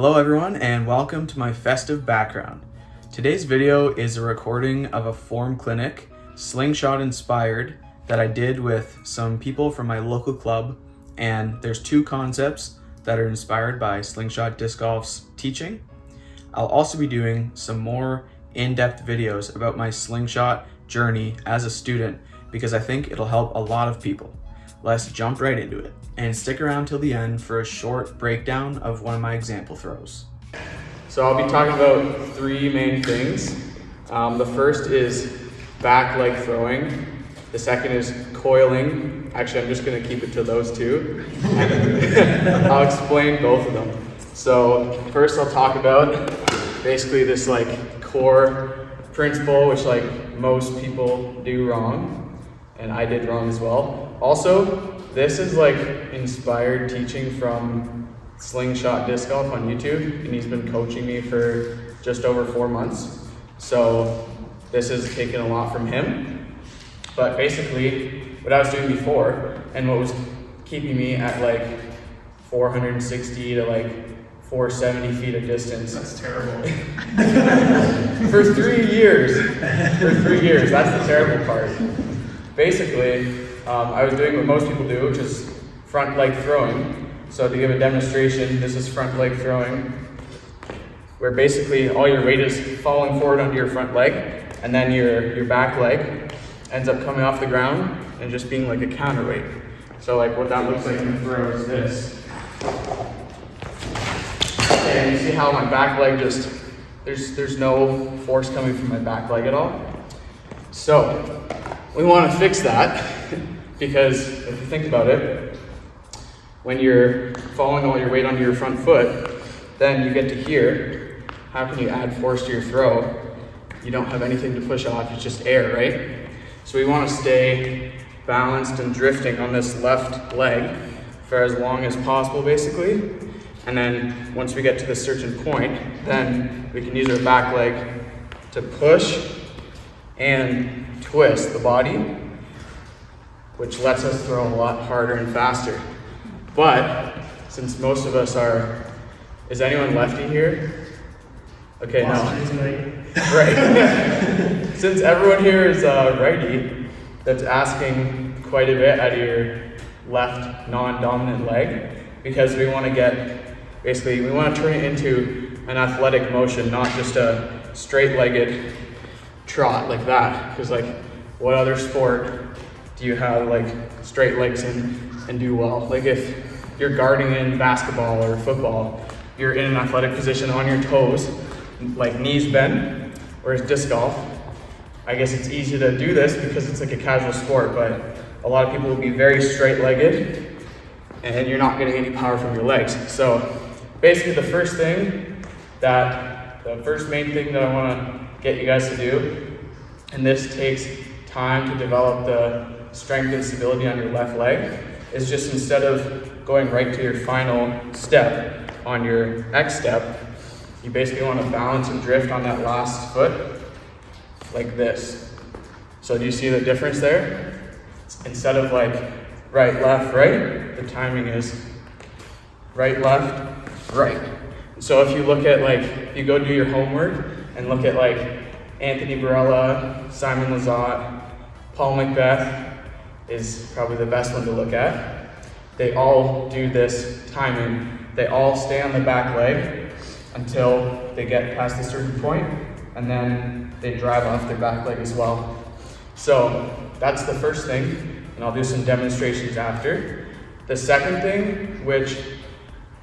Hello everyone and welcome to my festive background. Today's video is a recording of a form clinic, slingshot inspired, that I did with some people from my local club, and there's two concepts that are inspired by slingshot disc golf's teaching. I'll also be doing some more in-depth videos about my slingshot journey as a student because I think it'll help a lot of people. Let's jump right into it and stick around till the end for a short breakdown of one of my example throws. So I'll be talking about three main things. The first is back leg throwing. The second is coiling. Actually, I'm just gonna keep it to those two. I'll explain both of them. So first I'll talk about basically this core principle, which most people do wrong. And I did wrong as well. Also, this is inspired teaching from Slingshot Disc Golf on YouTube, and he's been coaching me for just over 4 months. So this has taken a lot from him. But basically, what I was doing before, and what was keeping me at 460 to 470 feet of distance. That's terrible. For 3 years. For 3 years, that's the terrible part. Basically, I was doing what most people do, which is front leg throwing. So to give a demonstration, this is front leg throwing, where basically all your weight is falling forward onto your front leg, and then your back leg ends up coming off the ground and just being like a counterweight. So what that looks like in the throw is this. And you see how my back leg there's no force coming from my back leg at all. So we want to fix that because if you think about it, when you're falling all your weight onto your front foot, then you get to here. How can you add force to your throw? You don't have anything to push off, it's just air, right? So we want to stay balanced and drifting on this left leg for as long as possible, basically. And then once we get to this certain point, then we can use our back leg to push and twist the body, which lets us throw a lot harder and faster. But since most of us is anyone lefty here? Okay, no. Right. Since everyone here is righty, that's asking quite a bit out of your left non-dominant leg, because we want to we want to turn it into an athletic motion, not just a straight-legged trot like that. Because what other sport do you have straight legs and do well? If you're guarding in basketball or football, you're in an athletic position on your toes, knees bent. Whereas disc golf, I guess it's easy to do this because it's a casual sport, but a lot of people will be very straight-legged and you're not getting any power from your legs. So basically the first main thing that I want to get you guys to do, and this takes time to develop the strength and stability on your left leg, is just instead of going right to your final step on your X step, you basically want to balance and drift on that last foot like this. So do you see the difference there? Instead of right, left, right, the timing is right, left, right. So if you look at if you go do your homework and look at Anthony Barella, Simon Lizotte, Paul Macbeth is probably the best one to look at. They all do this timing. They all stay on the back leg until they get past a certain point, and then they drive off their back leg as well. So that's the first thing, and I'll do some demonstrations after. The second thing, which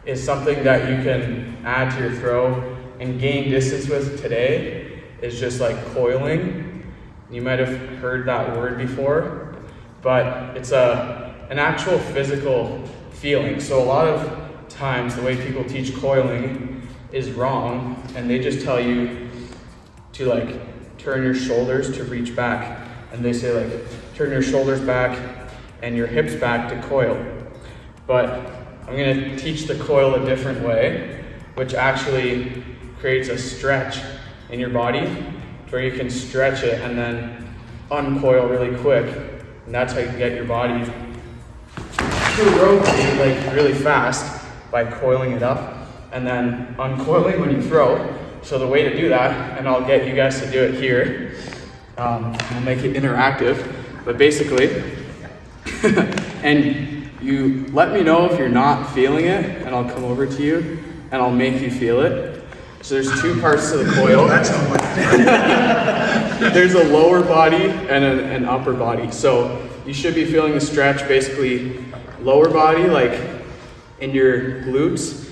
is something that you can add to your throw and gain distance with today, is just coiling. You might have heard that word before, but it's an actual physical feeling. So a lot of times the way people teach coiling is wrong, and they just tell you to turn your shoulders to reach back, and they say turn your shoulders back and your hips back to coil. But I'm going to teach the coil a different way, which actually creates a stretch in your body where you can stretch it and then uncoil really quick, and that's how you get your body to rotate really fast by coiling it up and then uncoiling when you throw. So the way to do that, and I'll get you guys to do it here, we'll make it interactive, but basically, and you let me know if you're not feeling it, and I'll come over to you, and I'll make you feel it. So there's two parts to the coil. There's a lower body and an upper body. So you should be feeling the stretch, basically lower body, like in your glutes,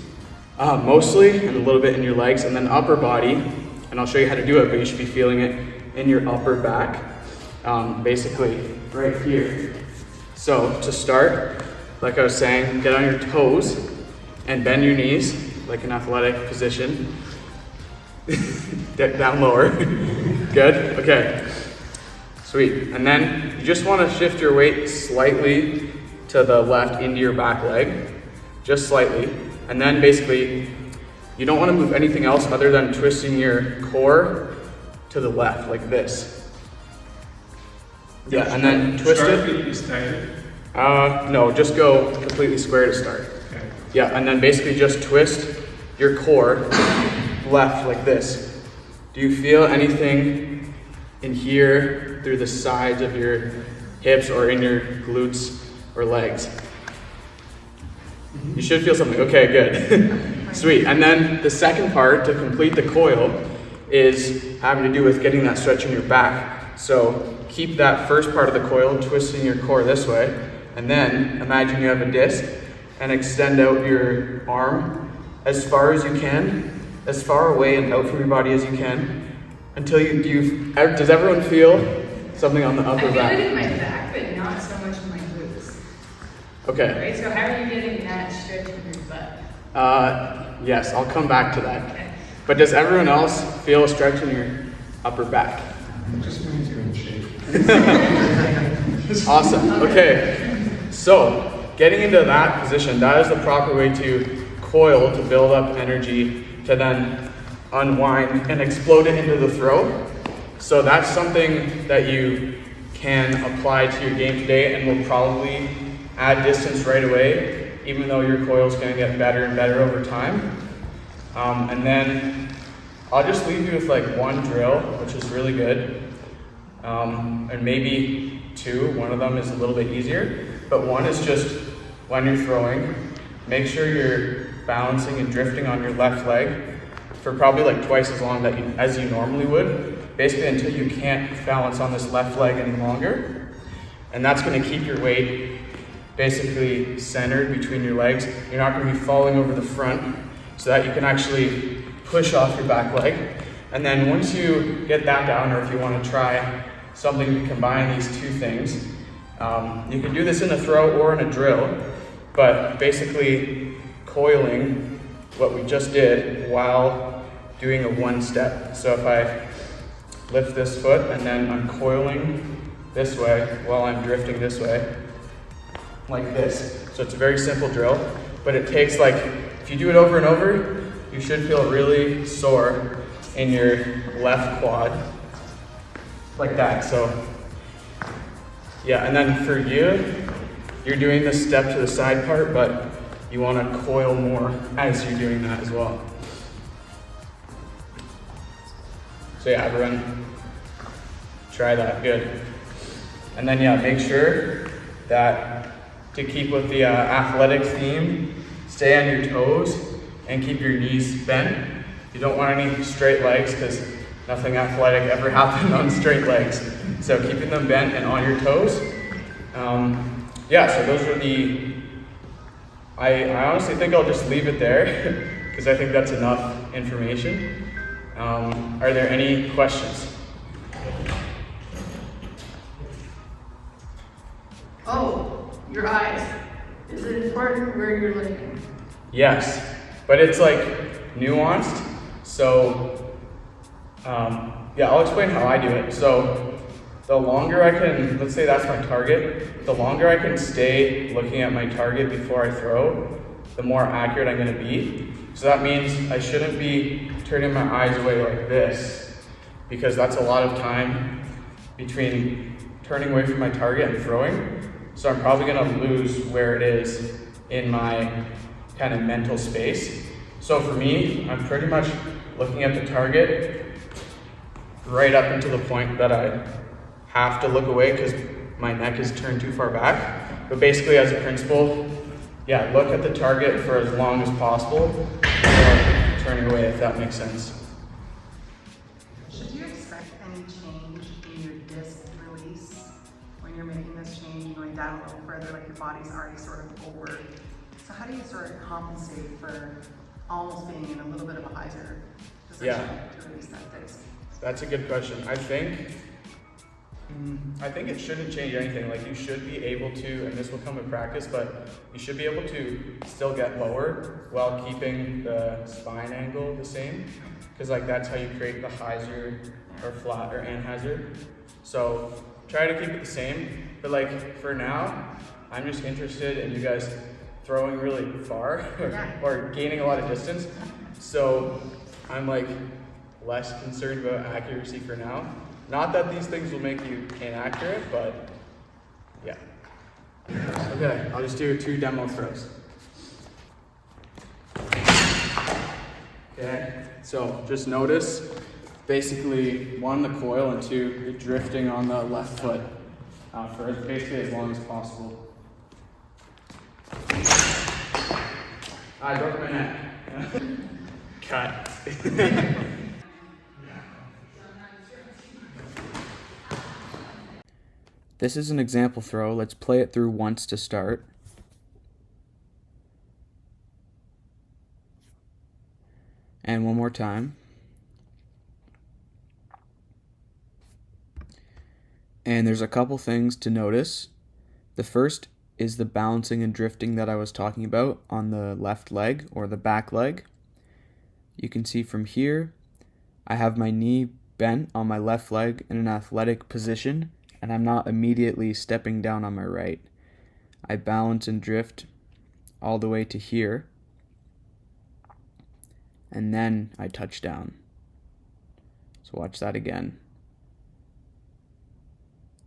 mostly, and a little bit in your legs, and then upper body, and I'll show you how to do it, but you should be feeling it in your upper back, basically right here. So to start, like I was saying, get on your toes and bend your knees like an athletic position. Down lower. Good? Okay. Sweet. And then you just want to shift your weight slightly to the left into your back leg. Just slightly. And then basically, you don't want to move anything else other than twisting your core to the left, like this. Yeah, and then twist it. No, just go completely square to start. Okay. Yeah, and then basically just twist your core left like this. Do you feel anything in here through the sides of your hips or in your glutes or legs? You should feel something. Okay, good. Sweet. And then the second part to complete the coil is having to do with getting that stretch in your back. So keep that first part of the coil twisting your core this way, and then imagine you have a disc and extend out your arm as far as you can, as far away and out from your body as you can, until does everyone feel something on the upper back? I feel it in my back, but not so much in my glutes. Okay. Right, so how are you getting that stretch in your butt? Yes, I'll come back to that. Okay. But does everyone else feel a stretch in your upper back? It just means you're in shape. Awesome. Okay. So getting into that position, that is the proper way to coil, to build up energy, to then unwind and explode it into the throw. So that's something that you can apply to your game today, and will probably add distance right away, even though your coil is going to get better and better over time. And then I'll just leave you with like one drill, which is really good, and maybe two. One of them is a little bit easier, but one is just when you're throwing, make sure you're balancing and drifting on your left leg for probably like twice as long as you normally would, basically until you can't balance on this left leg any longer. And that's going to keep your weight basically centered between your legs. You're not going to be falling over the front, so that you can actually push off your back leg. And then once you get that down, or if you want to try something to combine these two things, you can do this in a throw or in a drill, but basically coiling what we just did while doing a one step. So if I lift this foot and then I'm coiling this way while I'm drifting this way, like this. So it's a very simple drill, but it takes if you do it over and over, you should feel really sore in your left quad, like that. So yeah, and then for you're doing the step to the side part, but you want to coil more as you're doing that as well. So yeah, everyone, try that, good. And then yeah, make sure that to keep with the athletic theme, stay on your toes and keep your knees bent. You don't want any straight legs because nothing athletic ever happened on straight legs. So keeping them bent and on your toes. Yeah, so those are I honestly think I'll just leave it there because I think that's enough information. Are there any questions? Oh, your eyes. Is it important where you're looking? Yes, but it's nuanced. So yeah, I'll explain how I do it. So the longer I can, let's say that's my target, the longer I can stay looking at my target before I throw, the more accurate I'm going to be. So that means I shouldn't be turning my eyes away like this, because that's a lot of time between turning away from my target and throwing. So I'm probably going to lose where it is in my kind of mental space. So for me, I'm pretty much looking at the target right up until the point that I have to look away because my neck is turned too far back. But basically as a principle, yeah, look at the target for as long as possible before turning away, if that makes sense. Should you expect any change in your disc release when you're making this change, going down a little further, like your body's already sort of over? So how do you sort of compensate for almost being in a little bit of a hyzer position to release that disc? That's a good question. I think it shouldn't change anything. Like you should be able to, and this will come with practice, but you should be able to still get lower while keeping the spine angle the same. Because like that's how you create the hyzer or flat or anhyzer. So try to keep it the same. But like for now, I'm just interested in you guys throwing really far or gaining a lot of distance. So I'm like less concerned about accuracy for now. Not that these things will make you inaccurate, but yeah. Okay, I'll just do 2 demo throws. Okay, so just notice basically 1, the coil, and 2, the drifting on the left foot for basically as long as possible. I broke my neck. Cut. This is an example throw. Let's play it through once to start. And one more time. And there's a couple things to notice. The first is the balancing and drifting that I was talking about on the left leg or the back leg. You can see from here, I have my knee bent on my left leg in an athletic position, and I'm not immediately stepping down on my right. I balance and drift all the way to here, and then I touch down. So watch that again.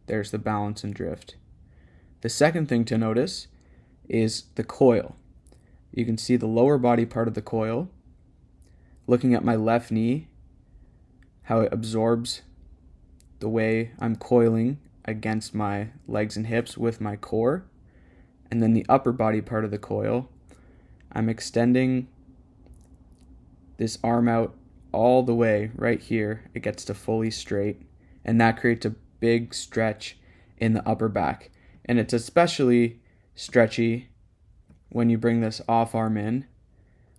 There's the balance and drift. The second thing to notice is the coil. You can see the lower body part of the coil. Looking at my left knee, how it absorbs the way I'm coiling against my legs and hips with my core. And then the upper body part of the coil, I'm extending this arm out all the way right here. It gets to fully straight, and that creates a big stretch in the upper back. And it's especially stretchy when you bring this off arm in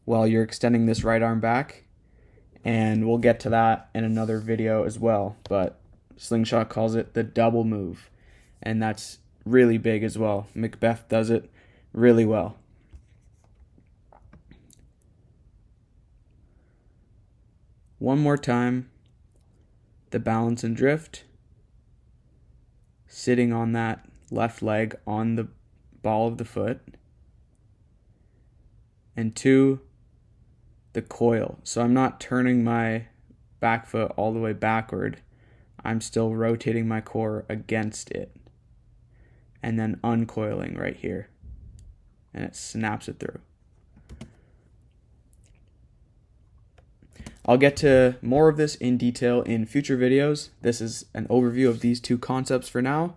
while you're extending this right arm back. And we'll get to that in another video as well, but Slingshot calls it the double move, and that's really big as well. Macbeth does it really well. One more time, the balance and drift, sitting on that left leg on the ball of the foot, and 2, the coil. So I'm not turning my back foot all the way backward. I'm still rotating my core against it. And then uncoiling right here. And it snaps it through. I'll get to more of this in detail in future videos. This is an overview of these 2 concepts for now.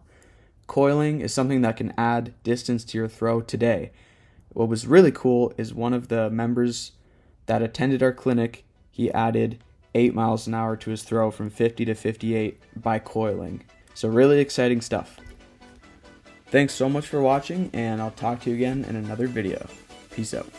Coiling is something that can add distance to your throw today. What was really cool is one of the members that attended our clinic, he added 8 miles an hour to his throw from 50 to 58 by coiling. So really exciting stuff. Thanks so much for watching, and I'll talk to you again in another video. Peace out.